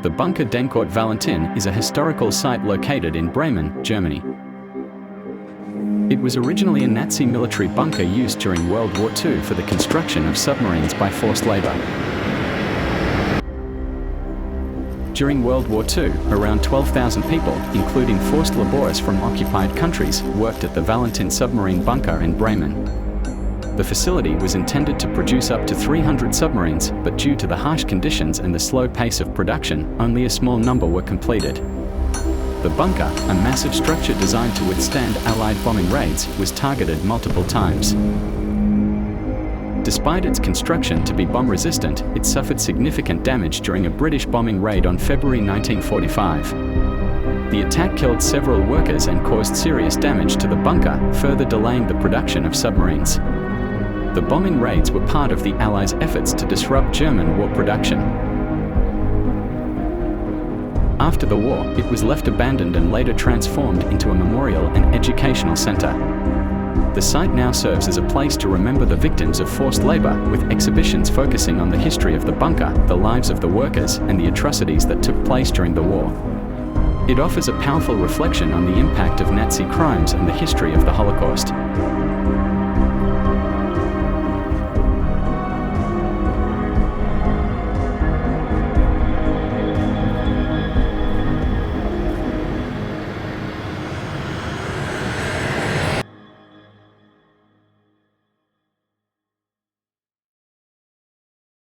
The bunker Denkort Valentin is a historical site located in Bremen, Germany. It was originally a Nazi military bunker used during World War II for the construction of submarines by forced labor. During World War II, around 12,000 people, including forced laborers from occupied countries, worked at the Valentin submarine bunker in Bremen. The facility was intended to produce up to 300 submarines, but due to the harsh conditions and the slow pace of production, only a small number were completed. The bunker, a massive structure designed to withstand Allied bombing raids, was targeted multiple times. Despite its construction to be bomb-resistant, it suffered significant damage during a British bombing raid on February 1945. The attack killed several workers and caused serious damage to the bunker, further delaying the production of submarines. The bombing raids were part of the Allies' efforts to disrupt German war production. After the war, it was left abandoned and later transformed into a memorial and educational center. The site now serves as a place to remember the victims of forced labor, with exhibitions focusing on the history of the bunker, the lives of the workers, and the atrocities that took place during the war. It offers a powerful reflection on the impact of Nazi crimes and the history of the Holocaust.